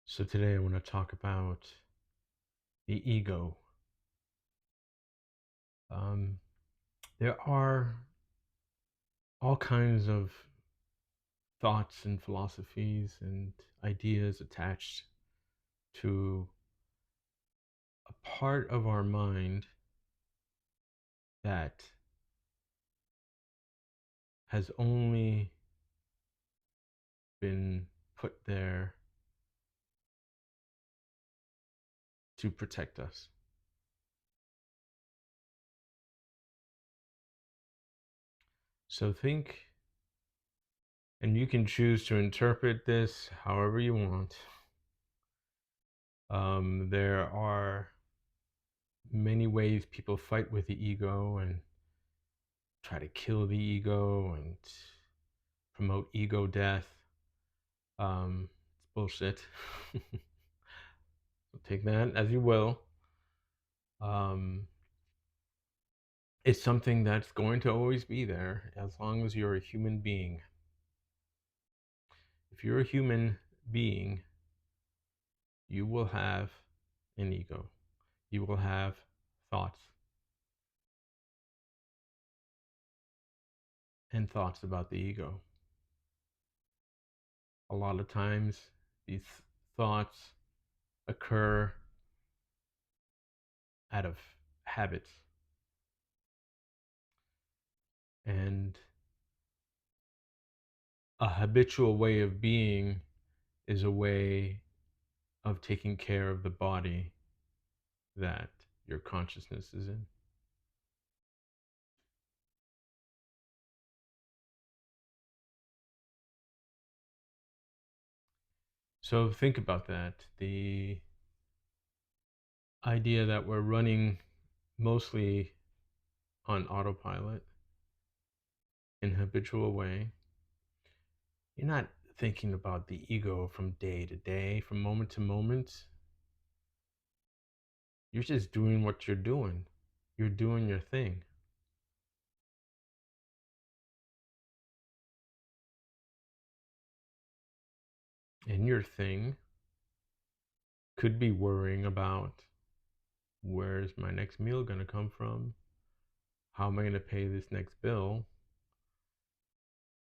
So today I want to talk about the ego. Um, there are all kinds of thoughts and philosophies and ideas attached to a part of our mind that has only been put there to protect us. So think, and you can choose to interpret this however you want. There are many ways people fight with the ego and try to kill the ego and promote ego death. It's bullshit. Take that as you will. Um, it's something that's going to always be there as long as you're a human being. If you're a human being, you will have an ego. You will have thoughts and thoughts about the ego. A lot of times, these thoughts occur out of habits. And a habitual way of being is a way of taking care of the body that your consciousness is in. So think about that. The idea that we're running mostly on autopilot in a habitual way. You're not thinking about the ego from day to day, from moment to moment. You're just doing what you're doing. You're doing your thing. And your thing could be worrying about, where's my next meal going to come from? How am I going to pay this next bill?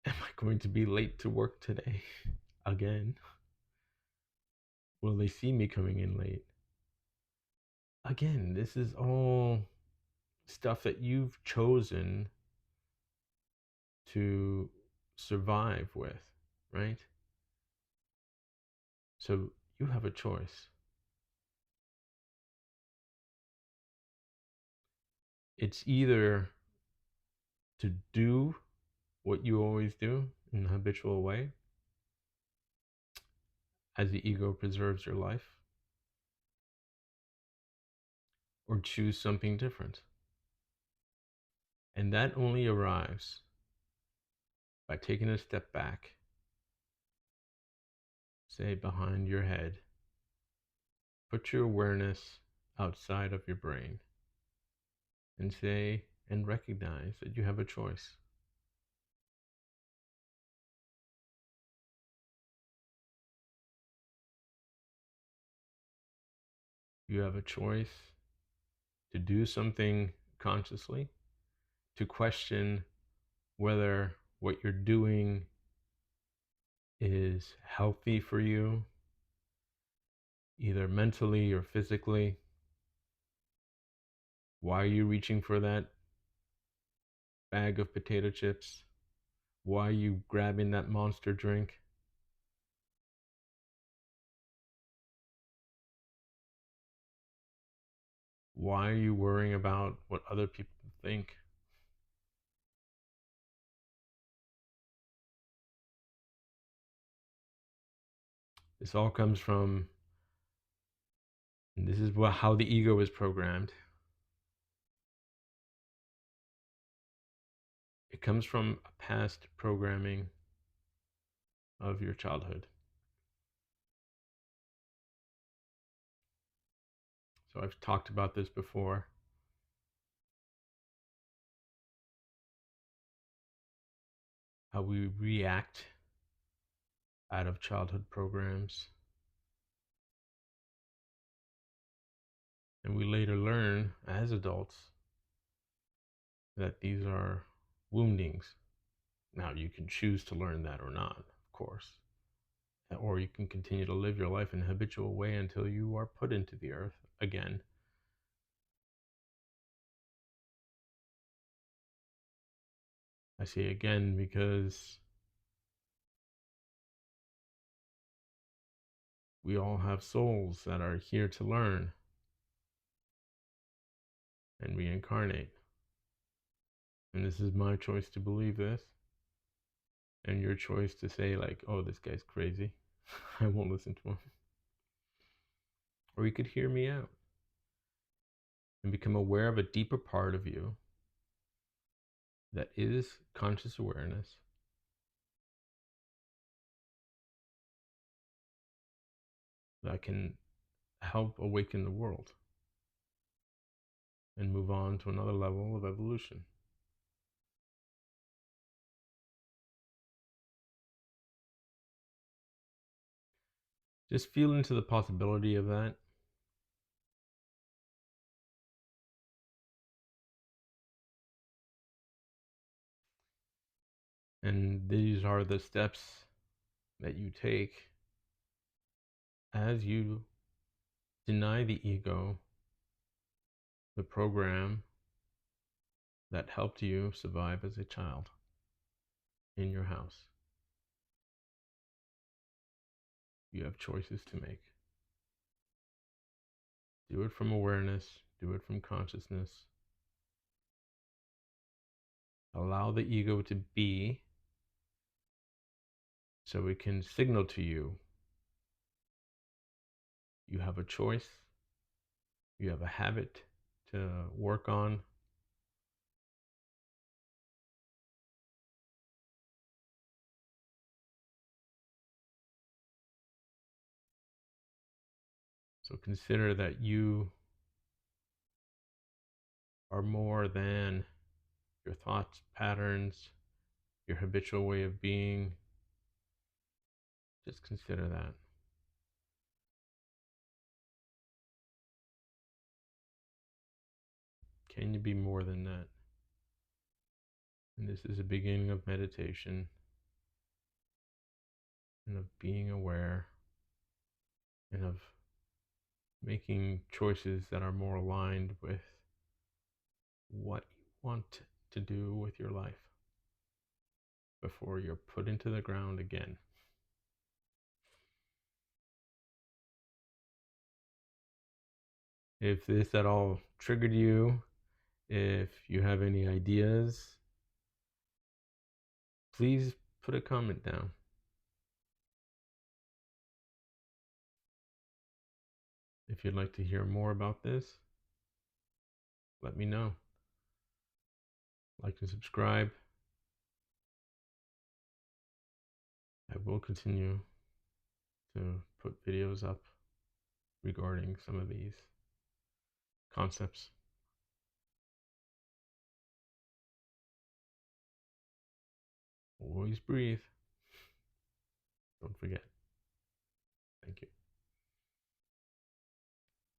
Am I going to be late to work today? Again? Will they see me coming in late? Again, this is all stuff that you've chosen to survive with, right? So you have a choice. It's either to do what you always do in a habitual way, as the ego preserves your life, or choose something different. And that only arrives by taking a step back, say behind your head, put your awareness outside of your brain, and say and recognize that you have a choice. You have a choice to do something consciously, to question whether what you're doing is healthy for you, either mentally or physically. Why are you reaching for that bag of potato chips? Why are you grabbing that monster drink? Why are you worrying about what other people think? This all comes from, and this is how the ego is programmed. It comes from a past programming of your childhood. So I've talked about this before. How we react out of childhood programs And we later learn as adults that these are woundings. Now, you can choose to learn that or not, of course. Or you can continue to live your life in a habitual way until you are put into the earth again. I say again because we all have souls that are here to learn and reincarnate. And this is my choice to believe this, and your choice to say, like, oh, this guy's crazy. I won't listen to him. Or you could hear me out and become aware of a deeper part of you that is conscious awareness that can help awaken the world and move on to another level of evolution. Just feel into the possibility of that. And these are the steps that you take as you deny the ego the program that helped you survive as a child in your house. You have choices to make. Do it from awareness, do it from consciousness. Allow the ego to be so it can signal to you you have a choice, you have a habit to work on. So consider that you are more than your thoughts, patterns, your habitual way of being. Just consider that. Can you be more than that? And this is a beginning of meditation and of being aware and of making choices that are more aligned with what you want to do with your life before you're put into the ground again. If this at all triggered you, if you have any ideas, please put a comment down. If you'd like to hear more about this, let me know. Like and subscribe. I will continue to put videos up regarding some of these concepts. Always breathe. Don't forget. Thank you.